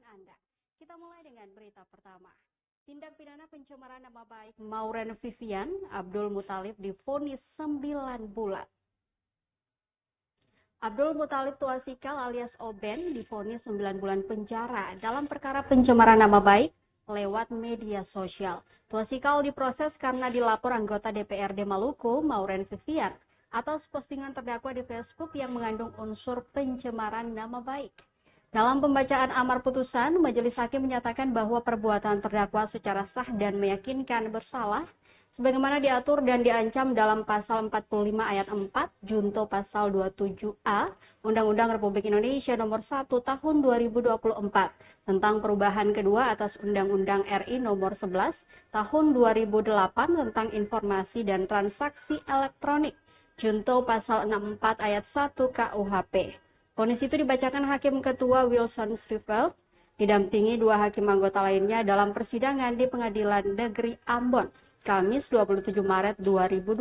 Anda. Kita mulai dengan berita pertama. Tindak pidana pencemaran nama baik Maureen Vivian Abdul Muthalib divonis 9 bulan. Abdul Muthalib Tuasikal alias Oben divonis 9 bulan penjara dalam perkara pencemaran nama baik lewat media sosial. Tuasikal diproses karena dilapor anggota DPRD Maluku, Maureen Vivian, atas postingan terdakwa di Facebook yang mengandung unsur pencemaran nama baik. Dalam pembacaan amar putusan, majelis hakim menyatakan bahwa perbuatan terdakwa secara sah dan meyakinkan bersalah, sebagaimana diatur dan diancam dalam pasal 45 ayat 4, junto pasal 27A, Undang-Undang Republik Indonesia Nomor 1 Tahun 2024, tentang perubahan kedua atas Undang-Undang RI Nomor 11 Tahun 2008 tentang informasi dan transaksi elektronik, junto pasal 64 ayat 1 KUHP. Vonis itu dibacakan Hakim Ketua Wilson Striefeld, didampingi 2 hakim anggota lainnya dalam persidangan di Pengadilan Negeri Ambon, Kamis 27 Maret 2025.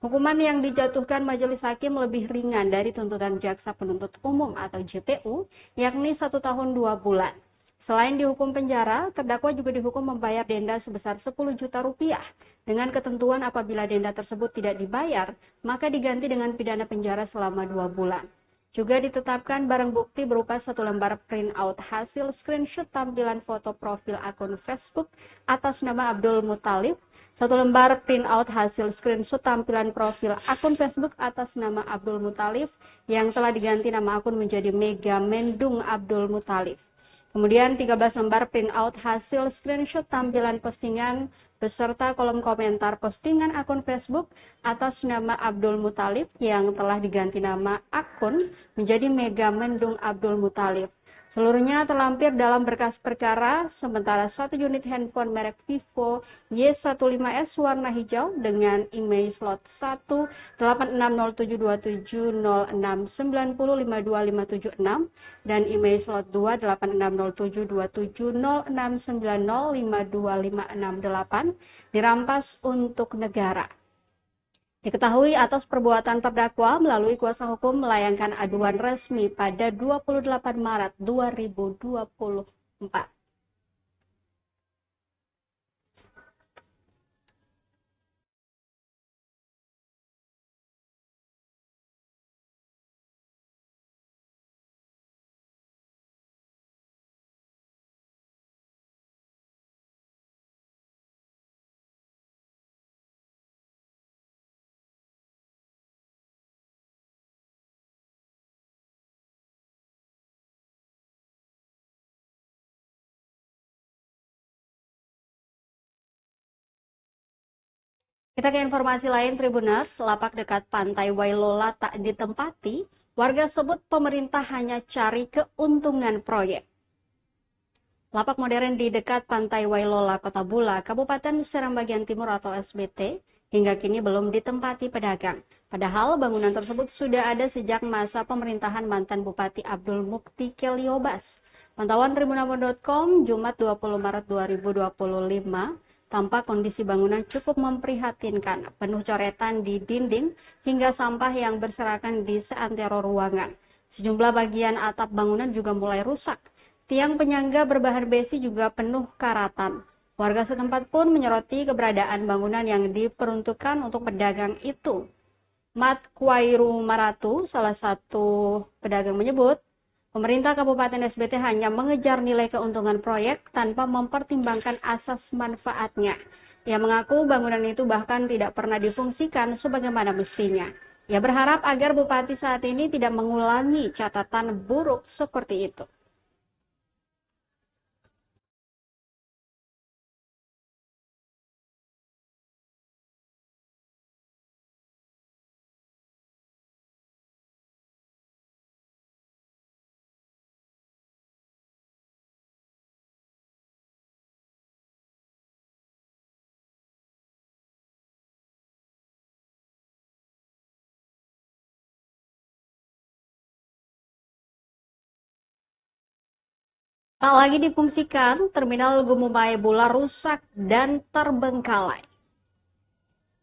Hukuman yang dijatuhkan majelis hakim lebih ringan dari tuntutan jaksa penuntut umum atau JPU, yakni 1 tahun 2 bulan. Selain dihukum penjara, terdakwa juga dihukum membayar denda sebesar 10 juta rupiah. Dengan ketentuan apabila denda tersebut tidak dibayar, maka diganti dengan pidana penjara selama 2 bulan. Juga ditetapkan barang bukti berupa 1 lembar print-out hasil screenshot tampilan foto profil akun Facebook atas nama Abdul Muthalib, 1 lembar print-out hasil screenshot tampilan profil akun Facebook atas nama Abdul Muthalib yang telah diganti nama akun menjadi Mega Mendung Abdul Muthalib. Kemudian 13 lembar print-out hasil screenshot tampilan postingan beserta kolom komentar postingan akun Facebook atas nama Abdul Muthalib yang telah diganti nama akun menjadi Mega Mendung Abdul Muthalib. Seluruhnya terlampir dalam berkas perkara, sementara 1 unit handphone merek Vivo Y15S warna hijau dengan email slot 186072706905256 dan email slot 28607270690525668 dirampas untuk negara. Diketahui atas perbuatan terdakwa melalui kuasa hukum melayangkan aduan resmi pada 28 Maret 2024. Kita ke informasi lain, Tribuners. Lapak dekat pantai Wailola tak ditempati, warga sebut pemerintah hanya cari keuntungan proyek. Lapak modern di dekat pantai Wailola, Kota Bula, Kabupaten Seram Bagian Timur atau SBT, hingga kini belum ditempati pedagang. Padahal bangunan tersebut sudah ada sejak masa pemerintahan mantan Bupati Abdul Mukti Keliobas. Pantauan tribunambon.com, Jumat 20 Maret 2025, tampak kondisi bangunan cukup memprihatinkan, penuh coretan di dinding hingga sampah yang berserakan di seantero ruangan. Sejumlah bagian atap bangunan juga mulai rusak. Tiang penyangga berbahan besi juga penuh karatan. Warga setempat pun menyoroti keberadaan bangunan yang diperuntukkan untuk pedagang itu. Mat Kwairu Maratu, salah satu pedagang, menyebut, pemerintah Kabupaten SBT hanya mengejar nilai keuntungan proyek tanpa mempertimbangkan asas manfaatnya. Ia mengaku bangunan itu bahkan tidak pernah difungsikan sebagaimana mestinya. Ia berharap agar Bupati saat ini tidak mengulangi catatan buruk seperti itu. Tak lagi difungsikan, Terminal Gumumai Bula rusak dan terbengkalai.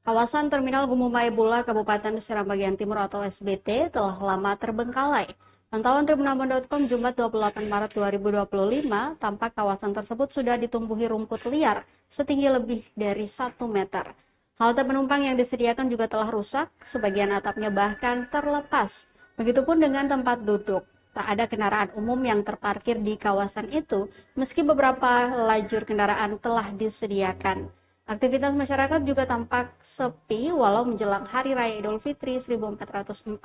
Kawasan Terminal Gumumai Bula, Kabupaten Seram Bagian Timur atau SBT telah lama terbengkalai. Pantauan tribunambon.com Jumat 28 Maret 2025, tampak kawasan tersebut sudah ditumbuhi rumput liar setinggi lebih dari 1 meter. Halte penumpang yang disediakan juga telah rusak, sebagian atapnya bahkan terlepas. Begitupun dengan tempat duduk. Tak ada kendaraan umum yang terparkir di kawasan itu, meski beberapa lajur kendaraan telah disediakan. Aktivitas masyarakat juga tampak sepi walau menjelang Hari Raya Idul Fitri 1446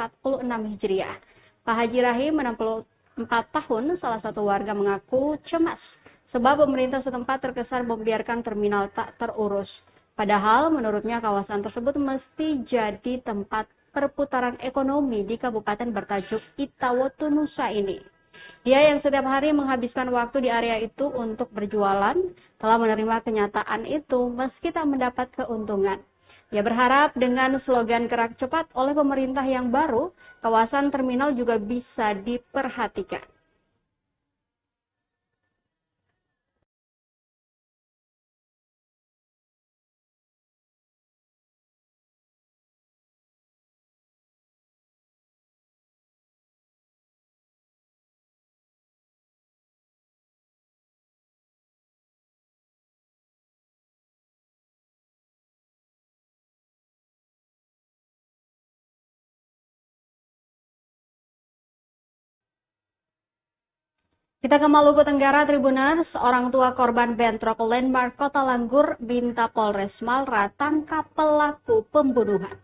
Hijriah. Pak Haji Rahim, 64 tahun, salah satu warga mengaku cemas sebab pemerintah setempat terkesan membiarkan terminal tak terurus. Padahal menurutnya kawasan tersebut mesti jadi tempat perputaran ekonomi di kabupaten bertajuk Itawotu Nusa ini. Dia yang setiap hari menghabiskan waktu di area itu untuk berjualan telah menerima kenyataan itu meski tak mendapat keuntungan. Ia berharap dengan slogan gerak cepat oleh pemerintah yang baru, kawasan terminal juga bisa diperhatikan. Kita ke Maluku Tenggara, Tribuners. Orang tua korban bentrok landmark Kota Langgur minta Polres Malra tangkap pelaku pembunuhan.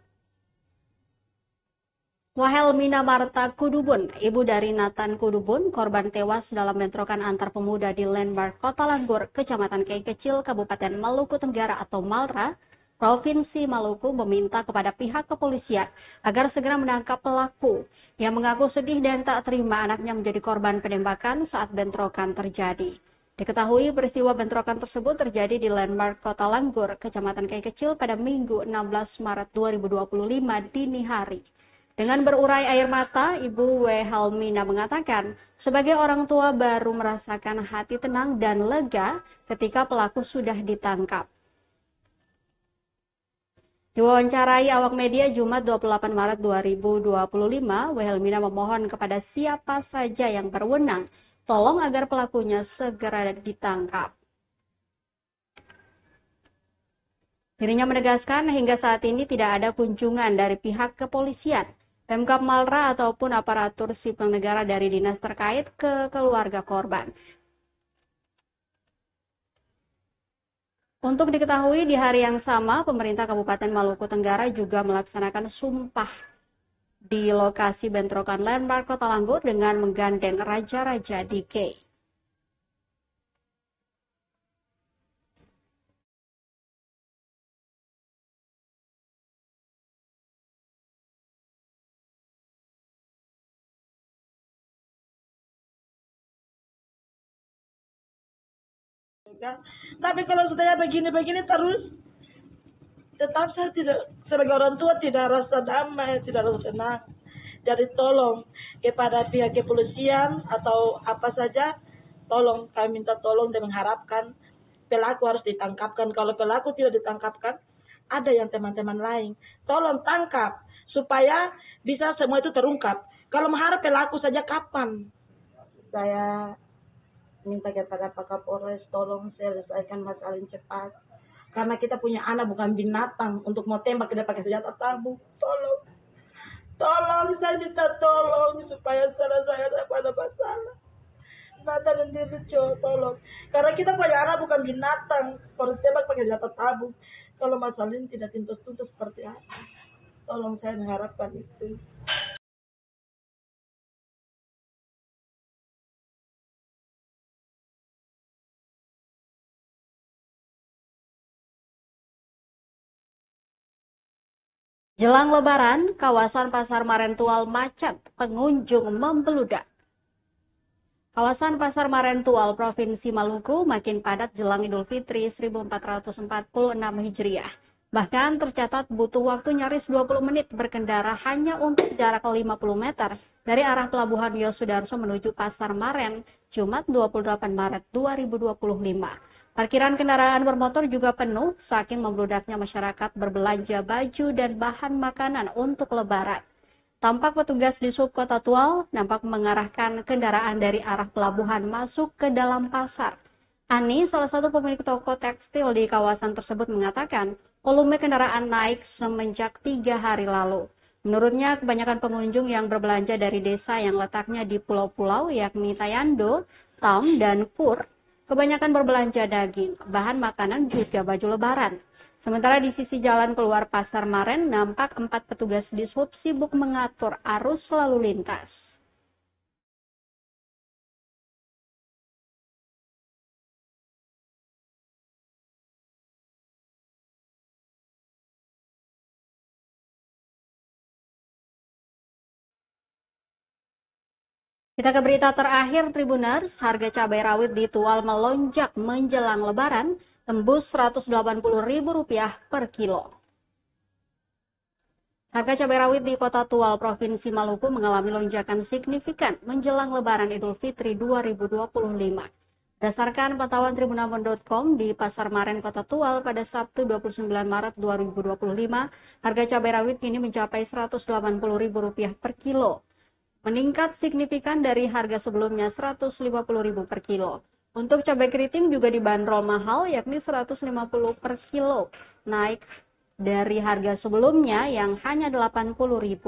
Wahelmina Marta Kudubun, ibu dari Nathan Kudubun, korban tewas dalam bentrokan antar pemuda di landmark Kota Langgur, Kecamatan Kei Kecil, Kabupaten Maluku Tenggara atau Malra, Provinsi Maluku, meminta kepada pihak kepolisian agar segera menangkap pelaku yang mengaku sedih dan tak terima anaknya menjadi korban penembakan saat bentrokan terjadi. Diketahui peristiwa bentrokan tersebut terjadi di landmark Kota Langgur, Kecamatan Kei Kecil pada Minggu 16 Maret 2025 dini hari. Dengan berurai air mata, Ibu Wahelmina mengatakan, sebagai orang tua baru merasakan hati tenang dan lega ketika pelaku sudah ditangkap. Diwawancarai awak media Jumat 28 Maret 2025, Wahelmina memohon kepada siapa saja yang berwenang, tolong agar pelakunya segera ditangkap. Dirinya menegaskan hingga saat ini tidak ada kunjungan dari pihak kepolisian, Pemkab Malra ataupun aparatur sipil negara dari dinas terkait ke keluarga korban. Untuk diketahui, di hari yang sama, pemerintah Kabupaten Maluku Tenggara juga melaksanakan sumpah di lokasi bentrokan landmark Kota Langgur dengan menggandeng raja-raja DK. Tapi kalau sudah begini-begini terus, tetap saya tidak, sebagai orang tua tidak rasa damai, tidak rasa senang. Jadi tolong kepada pihak kepolisian atau apa saja, tolong kami minta tolong dan mengharapkan pelaku harus ditangkapkan. Kalau pelaku tidak ditangkapkan, ada yang teman-teman lain. Tolong tangkap supaya bisa semua itu terungkap. Kalau mengharap pelaku saja kapan? Saya minta kepada Pak Kapolres tolong selesaikan masalah ini cepat. Karena kita punya anak bukan binatang untuk mau tembak kita pakai senjata tabung. Tolong. Tolong, saya minta tolong supaya saya pada masalah. Nata dan diri tolong. Karena kita punya anak bukan binatang. Kalau tembak pakai senjata tabung. Kalau masalah ini tidak tuntas seperti apa. Tolong, saya mengharapkan itu. Jelang Lebaran, kawasan Pasar Marentual macet, pengunjung membeludak. Kawasan Pasar Marentual, Provinsi Maluku makin padat jelang Idul Fitri 1446 Hijriah. Bahkan tercatat butuh waktu nyaris 20 menit berkendara hanya untuk jarak 50 meter dari arah Pelabuhan Yosudarso menuju Pasar Maren, Jumat 28 Maret 2025. Parkiran kendaraan bermotor juga penuh saking membludaknya masyarakat berbelanja baju dan bahan makanan untuk Lebaran. Tampak petugas di Sub Kota Tual nampak mengarahkan kendaraan dari arah pelabuhan masuk ke dalam pasar. Ani, salah satu pemilik toko tekstil di kawasan tersebut, mengatakan volume kendaraan naik semenjak 3 hari lalu. Menurutnya, kebanyakan pengunjung yang berbelanja dari desa yang letaknya di pulau-pulau yakni Tayando, Tam, dan Pur, kebanyakan berbelanja daging, bahan makanan, juga baju lebaran. Sementara di sisi jalan keluar Pasar Maren, nampak 4 petugas di Sub sibuk mengatur arus lalu lintas. Kita ke berita terakhir, Tribuners. Harga cabai rawit di Tual melonjak menjelang Lebaran, tembus Rp180.000 per kilo. Harga cabai rawit di Kota Tual, Provinsi Maluku mengalami lonjakan signifikan menjelang Lebaran Idul Fitri 2025. Berdasarkan pantauan tribunambon.com di Pasar Maren Kota Tual pada Sabtu 29 Maret 2025, harga cabai rawit kini mencapai Rp180.000 per kilo. Meningkat signifikan dari harga sebelumnya Rp150.000 per kilo. Untuk cabai keriting juga dibanderol mahal, yakni Rp150 per kilo, naik dari harga sebelumnya yang hanya Rp80.000.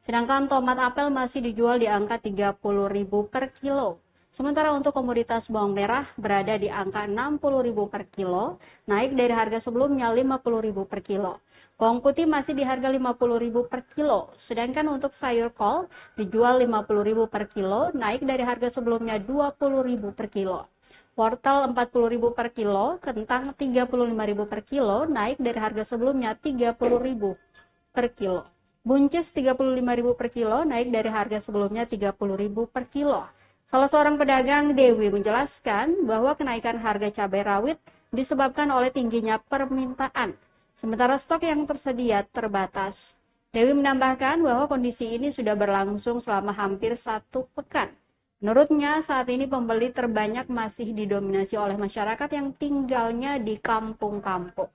Sedangkan tomat apel masih dijual di angka Rp30.000 per kilo. Sementara untuk komoditas bawang merah berada di angka Rp60.000 per kilo, naik dari harga sebelumnya Rp50.000 per kilo. Bawang putih masih di harga Rp50.000 per kilo, sedangkan untuk sayur kol dijual Rp50.000 per kilo, naik dari harga sebelumnya Rp20.000 per kilo. Wortel Rp40.000 per kilo, kentang Rp35.000 per kilo, naik dari harga sebelumnya Rp30.000 per kilo. Buncis Rp35.000 per kilo, naik dari harga sebelumnya Rp30.000 per kilo. Salah seorang pedagang, Dewi, menjelaskan bahwa kenaikan harga cabai rawit disebabkan oleh tingginya permintaan, sementara stok yang tersedia terbatas. Dewi menambahkan bahwa kondisi ini sudah berlangsung selama hampir 1 pekan. Menurutnya, saat ini pembeli terbanyak masih didominasi oleh masyarakat yang tinggalnya di kampung-kampung.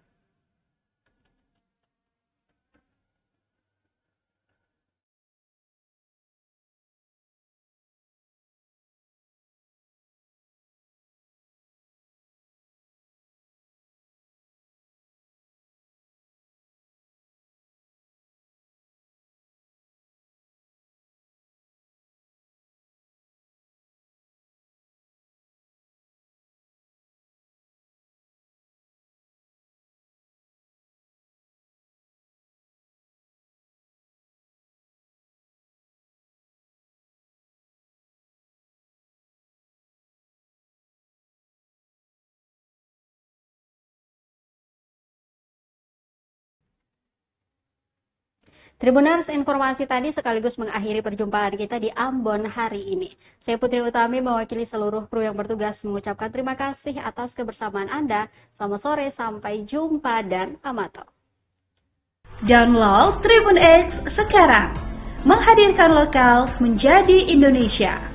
Tribuners, informasi tadi sekaligus mengakhiri perjumpaan kita di Ambon hari ini. Saya Putri Utami mewakili seluruh kru yang bertugas mengucapkan terima kasih atas kebersamaan Anda. Selamat sore, sampai jumpa dan amato. Download Tribun X sekarang, menghadirkan lokal menjadi Indonesia.